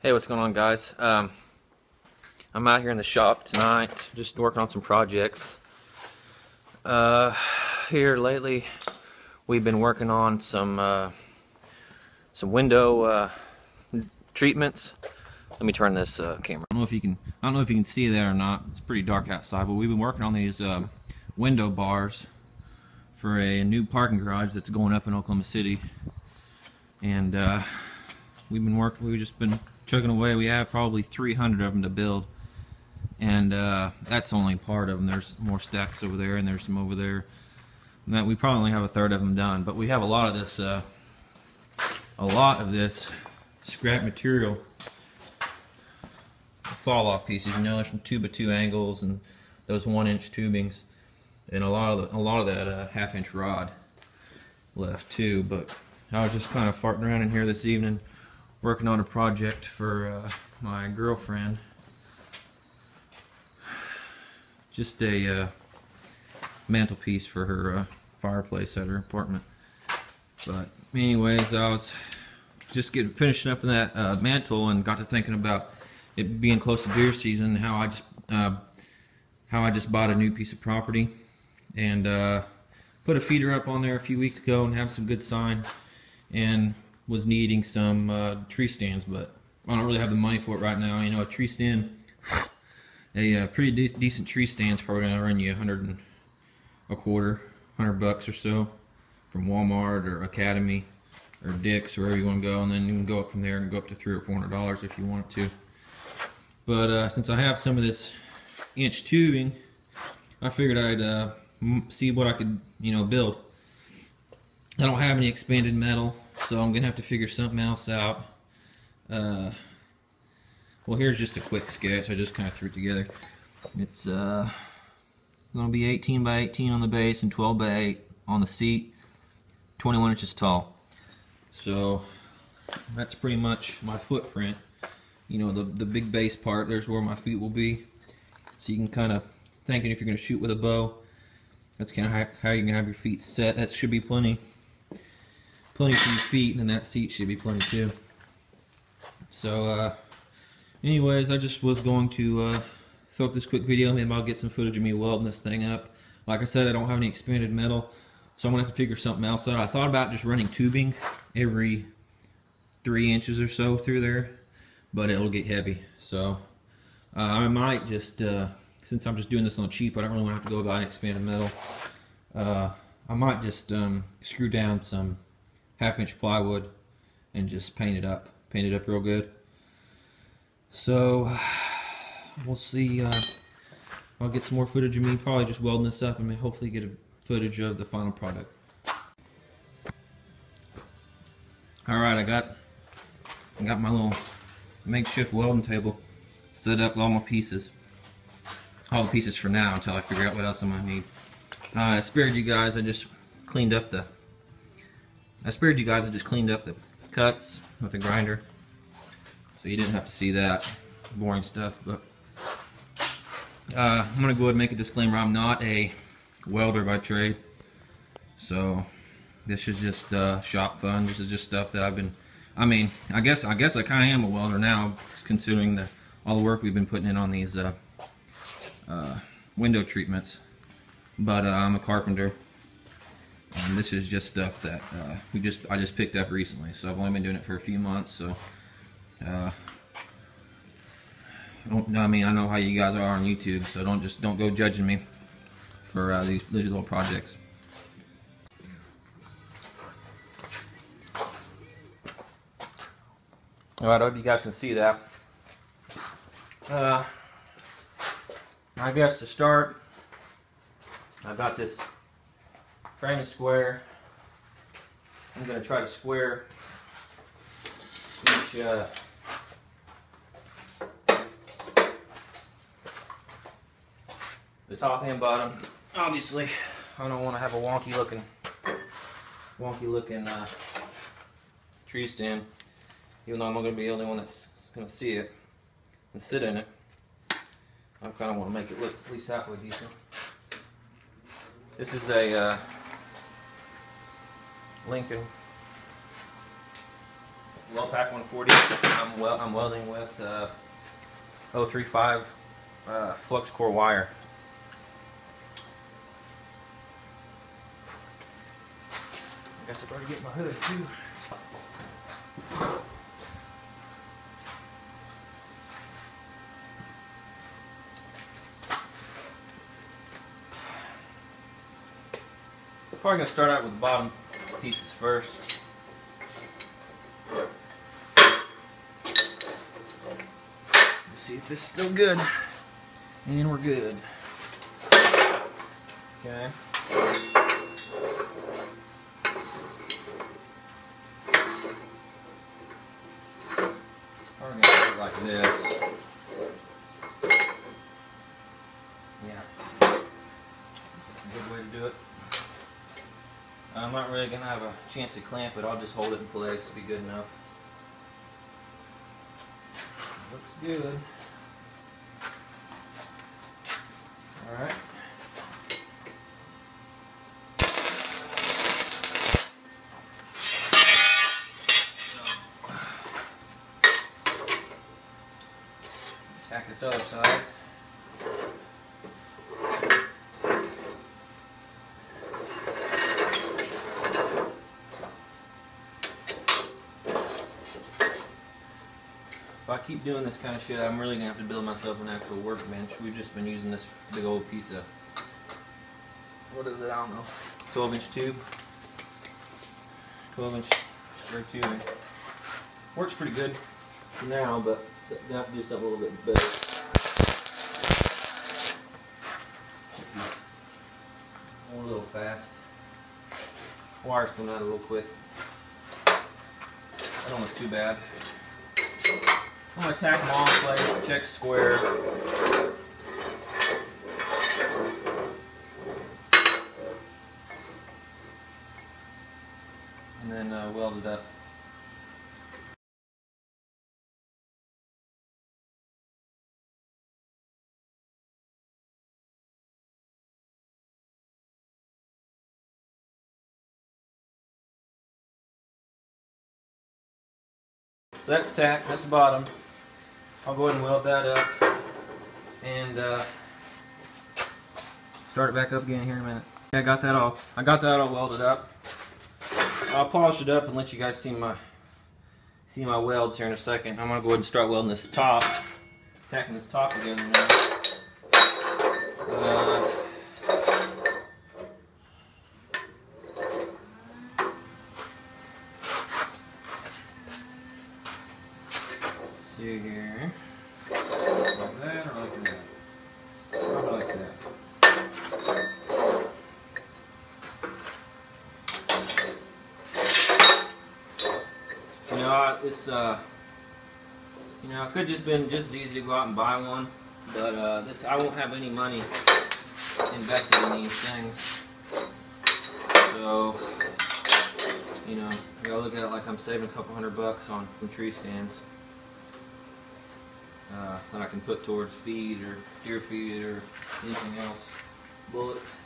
Hey, what's going on, guys? I'm out here in the shop tonight, just working on some projects. Here lately, we've been working on some window treatments. Let me turn this camera. I don't know if you can see that or not. It's pretty dark outside, but we've been working on these window bars for a new parking garage that's going up in Oklahoma City, and we've just been chugging away. We have probably 300 of them to build, and that's only part of them. There's more stacks over there, and there's some over there. And that we probably only have a third of them done, but we have a lot of this scrap material fall off pieces. You know, there's some 2x2 angles and those 1-inch tubings, and a lot of that 1/2-inch rod left too. But I was just kind of farting around in here this evening, working on a project for my girlfriend. Just a mantelpiece for her fireplace at her apartment. But anyways, I was just finishing up in that mantle and got to thinking about it being close to deer season, how I just bought a new piece of property and put a feeder up on there a few weeks ago and have some good sign, and was needing some tree stands, but I don't really have the money for it right now. You know, a tree stand, a pretty decent tree stand is probably going to run you $100 or so from Walmart or Academy or Dick's, wherever you want to go, and then you can go up from there and go up to $300 or $400 if you want to. But since I have some of this inch tubing, I figured I'd see what I could, build. I don't have any expanded metal, so I'm gonna have to figure something else out. Well, here's just a quick sketch. I just kind of threw it together. It's gonna be 18 by 18 on the base and 12 by 8 on the seat, 21 inches tall. So that's pretty much my footprint. You know, the big base part, there's where my feet will be. So you can kind of thinking if you're going to shoot with a bow, that's kind of how you're going to have your feet set. That should be plenty for your feet, and that seat should be plenty too. So anyways, I just was going to fill up this quick video. Maybe I'll get some footage of me welding this thing up. Like I said, I don't have any expanded metal, so I'm going to have to figure something else out. I thought about just running tubing every 3 inches or so through there, but it'll get heavy. So I might just, since I'm just doing this on cheap, I don't really want to have to go about expanded metal. I might just screw down some 1/2-inch plywood and just paint it up real good. So we'll see. I'll get some more footage of me probably just welding this up, and hopefully get a footage of the final product. All right, I got my little makeshift welding table set up with all my pieces. All the pieces for now until I figure out what else I'm gonna need. I spared you guys. I just cleaned up the cuts with the grinder, so you didn't have to see that boring stuff. But I'm gonna go ahead and make a disclaimer. I'm not a welder by trade, so this is just shop fun. This is just stuff that I've been. I mean, I guess I kind of am a welder now, considering all the work we've been putting in on these window treatments. But I'm a carpenter, and this is just stuff that I just picked up recently. So I've only been doing it for a few months. So I know how you guys are on YouTube, so don't go judging me for these little projects. Alright, I hope you guys can see that. I guess to start, I've got this frame and square. I'm going to try to square each the top and bottom. Obviously, I don't want to have a wonky looking tree stand. Even though I'm not going to be the only one that's going to see it and sit in it, I kind of want to make it look at least halfway decent. This is a Lincoln Weldpack 140. I'm welding with 035 flux core wire. I guess I better get my hood too. Probably gonna start out with the bottom pieces first. Let's see if this is still good. And we're good. Okay. We're gonna do it like this. Yeah. That's a good way to do it. I'm not really going to have a chance to clamp it. I'll just hold it in place. It'll be good enough. Looks good. Alright. Tack this other side. If I keep doing this kind of shit, I'm really going to have to build myself an actual workbench. We've just been using this big old piece of, what is it, I don't know, 12-inch tube. 12-inch square tubing. Works pretty good for now, but I'm going to have to do something a little bit better. A little fast. Wire's coming out a little quick. That don't look too bad. I'm going to tack them all in place, check square. And then weld it up. So that's tacked, that's the bottom. I'll go ahead and weld that up and start it back up again here in a minute. Okay, I got that all welded up. I'll polish it up and let you guys see my welds here in a second. I'm gonna go ahead and start welding this top, tacking this top together now. See here, like that or like that? Probably like that. You know, it could just been just as easy to go out and buy one, but I won't have any money invested in these things. So, you know, I gotta look at it like I'm saving a couple $100 from tree stands. That I can put towards feed or deer feed or anything else. Bullets.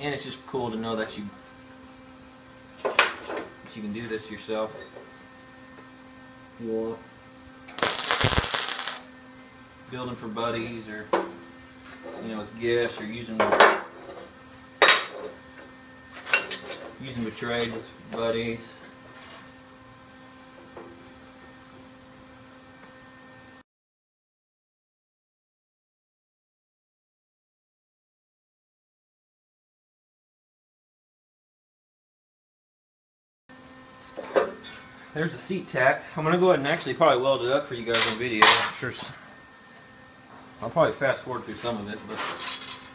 And it's just cool to know that you can do this yourself if you want. Building for buddies, or as gifts, or using with trade with buddies. There's the seat tacked. I'm gonna go ahead and actually probably weld it up for you guys on video. I'll probably fast forward through some of it, but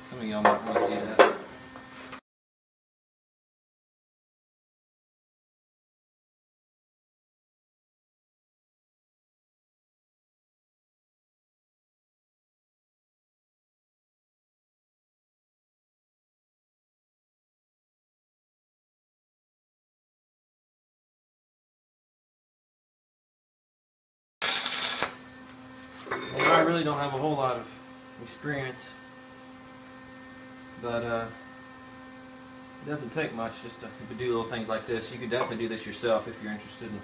some of y'all might want to see that. I really don't have a whole lot of experience, but it doesn't take much just to do little things like this. You could definitely do this yourself if you're interested in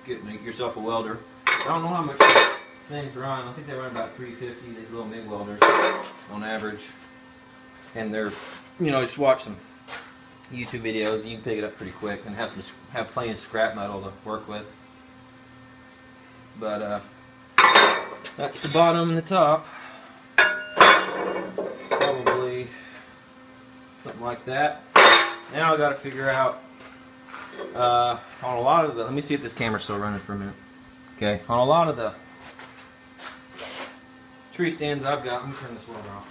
getting yourself a welder. I don't know how much things run. I think they run about $350, these little MIG welders on average. And they're, you know, just watch some YouTube videos and you can pick it up pretty quick and have plenty of scrap metal to work with. But that's the bottom and the top. Probably something like that. Now I got to figure out on a lot of the. Let me see if this camera's still running for a minute. Okay, on a lot of the tree stands I've got. Let me turn this welder off.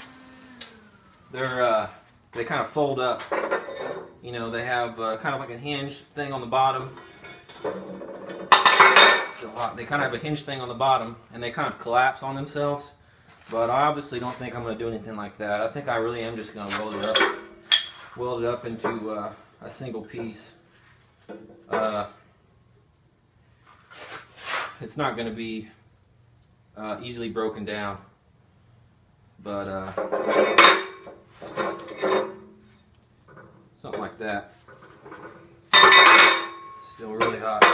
They kind of fold up. You know, they have kind of like a hinge thing on the bottom. Still hot. They kind of have a hinge thing on the bottom, and they kind of collapse on themselves. But I obviously don't think I'm going to do anything like that. I think I really am just going to weld it up into a single piece. It's not going to be easily broken down, but something like that. Still really hot.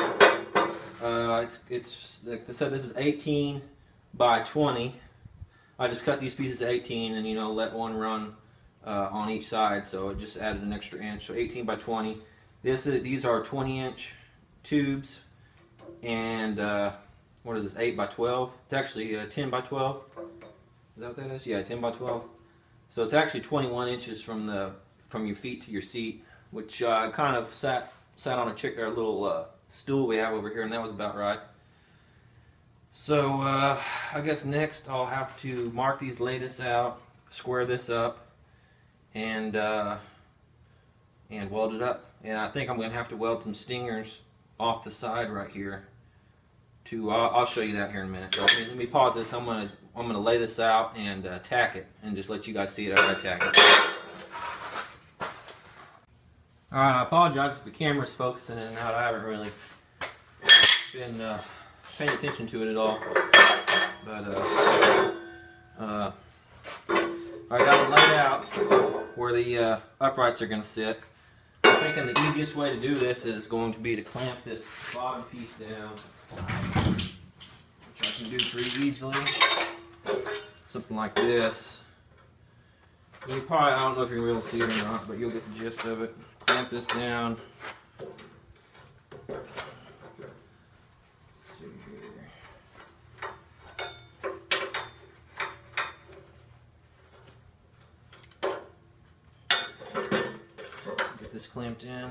It's like I said, this is 18 by 20. I just cut these pieces at 18 and, you know, let one run on each side, so it just added an extra inch. So 18 by 20. These are 20-inch tubes, and what is this? 8 by 12. It's actually 10 by 12. Is that what that is? Yeah, 10 by 12. So it's actually 21 inches from your feet to your seat, which kind of sat on a little stool we have over here, and that was about right. So I guess next I'll have to mark these, lay this out, square this up, and weld it up. And I think I'm going to have to weld some stingers off the side right here. I'll show you that here in a minute. So let me pause this. I'm gonna lay this out and tack it, and just let you guys see it as I tack it. All right, I apologize if the camera's focusing in and out. I haven't really been paying attention to it at all. But I got it laid out where the uprights are going to sit. I'm thinking the easiest way to do this is going to be to clamp this bottom piece down, which I can do pretty easily. Something like this. You probably, I don't know if you're able to see it or not, but you'll get the gist of it. Clamp this down. Let's see here. Get this clamped in.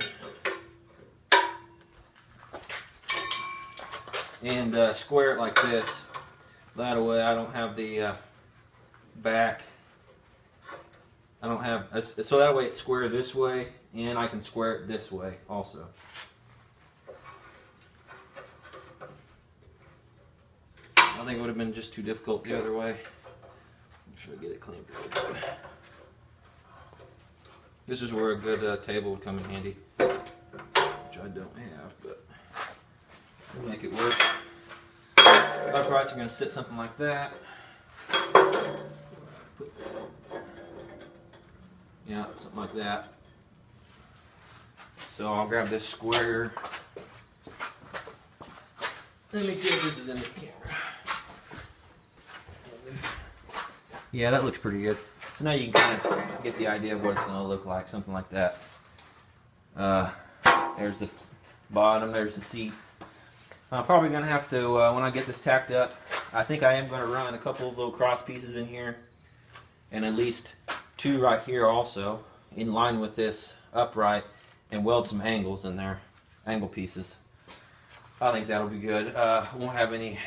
And square it like this. That way I don't have the back. I don't have, so that way it's square this way, and I can square it this way also. I think it would have been just too difficult the other way. I'm sure I get it clamped really good. This is where a good table would come in handy, which I don't have, but we'll make it work. Uprights are going to sit something like that. Yeah, something like that. So I'll grab this square. Let me see if this is in the camera. Yeah, that looks pretty good. So now you can kind of get the idea of what it's going to look like, something like that. There's the bottom, there's the seat. I'm probably going to have to, when I get this tacked up, I think I am going to run a couple of little cross pieces in here, and at least two right here also, in line with this upright, and weld some angles in there, angle pieces. I think that'll be good. Won't have any,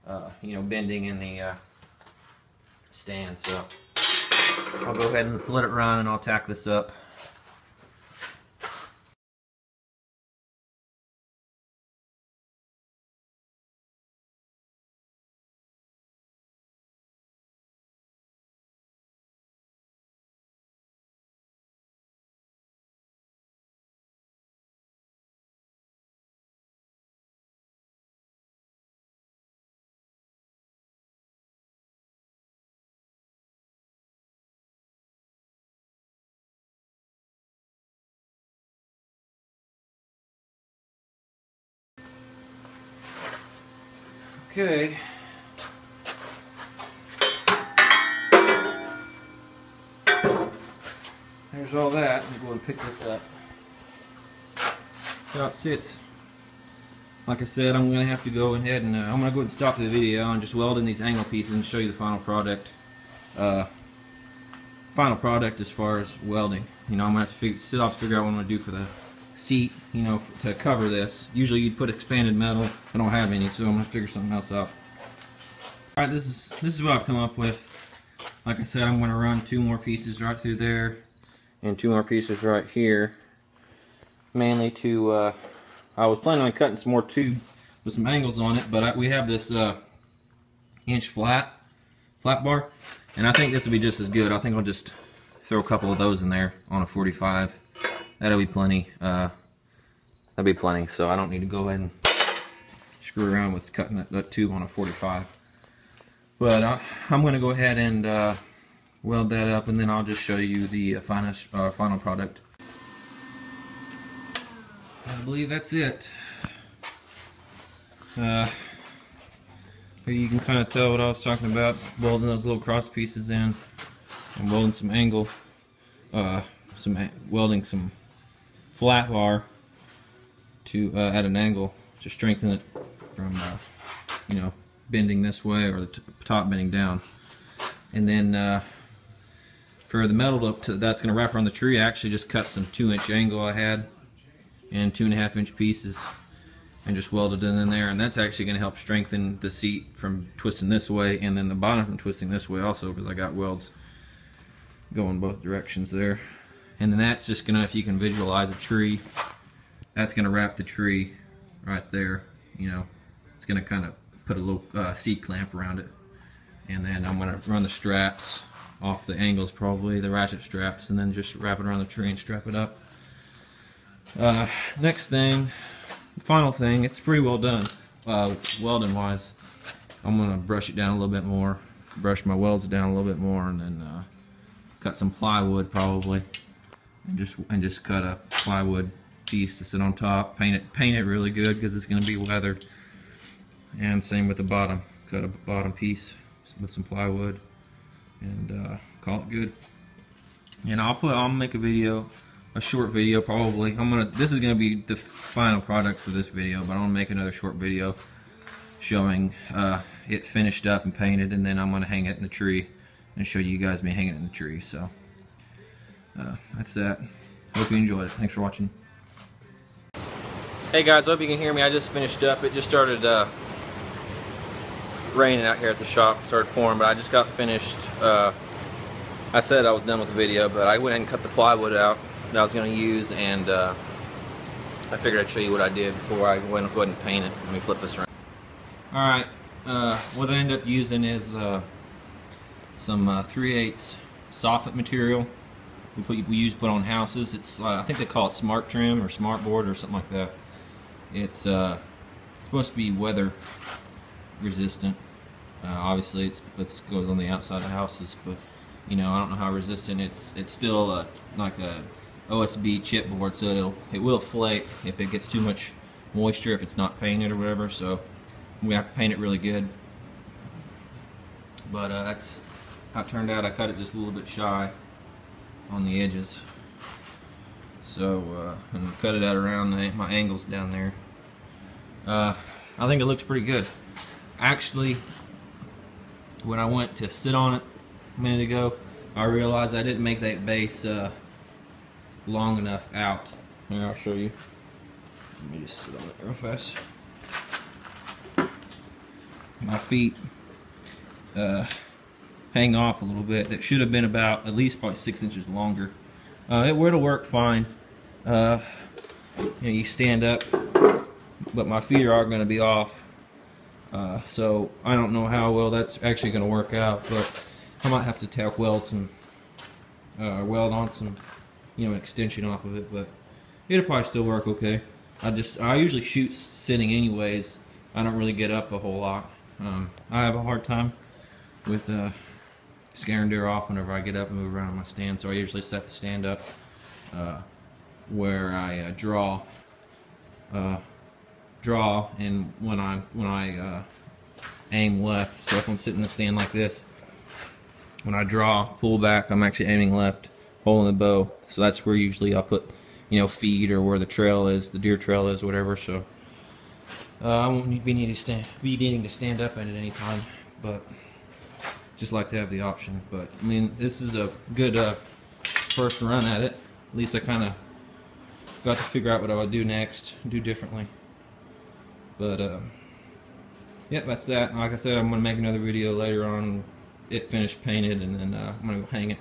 bending in the stand, so I'll go ahead and let it run, and I'll tack this up. Okay. There's all that. I'm going to pick this up. How it sits. Like I said, I'm going to have to go ahead and I'm going to go ahead and stop the video and just weld in these angle pieces and show you the final product. Final product as far as welding. You know, I'm going to have to figure out what I'm going to do for the seat, you know, to cover this. Usually you'd put expanded metal. I don't have any, so I'm going to figure something else out. Alright, this is what I've come up with. Like I said, I'm going to run 2 more pieces right through there and 2 more pieces right here. Mainly to, I was planning on cutting some more tube with some angles on it, but we have this inch flat bar, and I think this will be just as good. I think I'll just throw a couple of those in there on a 45. That'll be plenty. That'll be plenty, so I don't need to go ahead and screw around with cutting that tube on a 45. But I'm going to go ahead and weld that up, and then I'll just show you the final product. I believe that's it. Here you can kind of tell what I was talking about, welding those little cross pieces in, and welding some angle, welding some flat bar to at an angle to strengthen it from you know, bending this way or the top bending down. And then for the metal that's going to wrap around the tree, I actually just cut some 2-inch angle I had and 2.5-inch pieces and just welded it in there, and that's actually going to help strengthen the seat from twisting this way, and then the bottom from twisting this way also, because I got welds going both directions there. And then that's just going to, if you can visualize a tree, that's going to wrap the tree right there. You know, it's going to kind of put a little seat clamp around it, and then I'm going to run the straps off the angles, probably the ratchet straps, and then just wrap it around the tree and strap it up. Next thing, final thing, it's pretty well done welding wise. I'm going to brush it down a little bit more, brush my welds down a little bit more, and then cut some plywood probably, and just cut a plywood piece to sit on top, paint it really good because it's going to be weathered. And same with the bottom, cut a bottom piece with some plywood, and call it good. And I'll make a video, a short video probably. This is gonna be the final product for this video, but I'm gonna make another short video showing it finished up and painted, and then I'm gonna hang it in the tree and show you guys me hanging it in the tree. So that's that. Hope you enjoyed it. Thanks for watching. Hey guys, hope you can hear me. I just finished up. It just started raining out here at the shop. It started pouring, but I just got finished. I said I was done with the video, but I went ahead and cut the plywood out that I was going to use, and I figured I'd show you what I did before I went ahead and paint it. Let me flip this around. Alright, what I ended up using is some 3/8 soffit material we put on houses. It's I think they call it smart trim or smart board or something like that. It's supposed to be weather resistant. Obviously it goes on the outside of houses, but you know, I don't know how resistant. It's still like a OSB chipboard, so it will flake if it gets too much moisture, if it's not painted or whatever. So we have to paint it really good. But that's how it turned out. I cut it just a little bit shy on the edges, so and cut it out around my angles down there. I think it looks pretty good. Actually, when I went to sit on it a minute ago, I realized I didn't make that base long enough out. Here, I'll show you. Let me just sit on it real fast. My feet hang off a little bit. It should have been about at least probably 6 inches longer. It'll work fine. You know, you stand up, but my feet are going to be off. So I don't know how well that's actually going to work out, but I might have to tack weld weld on some, you know, extension off of it, but it'll probably still work okay. I usually shoot sitting anyways. I don't really get up a whole lot. I have a hard time with scaring deer off whenever I get up and move around on my stand, so I usually set the stand up where I draw, and when I aim left. So if I'm sitting in the stand like this, when I draw, pull back, I'm actually aiming left, holding the bow. So that's where usually I'll put, you know, feed or where the trail is, the deer trail is, whatever. So I won't be needing to stand up at it any time, but just like to have the option. But I mean, this is a good first run at it. At least I kind of got to figure out what I would do next, do differently. But yep, that's that. Like I said, I'm gonna make another video later on, it finished painted, and then I'm gonna go hang it.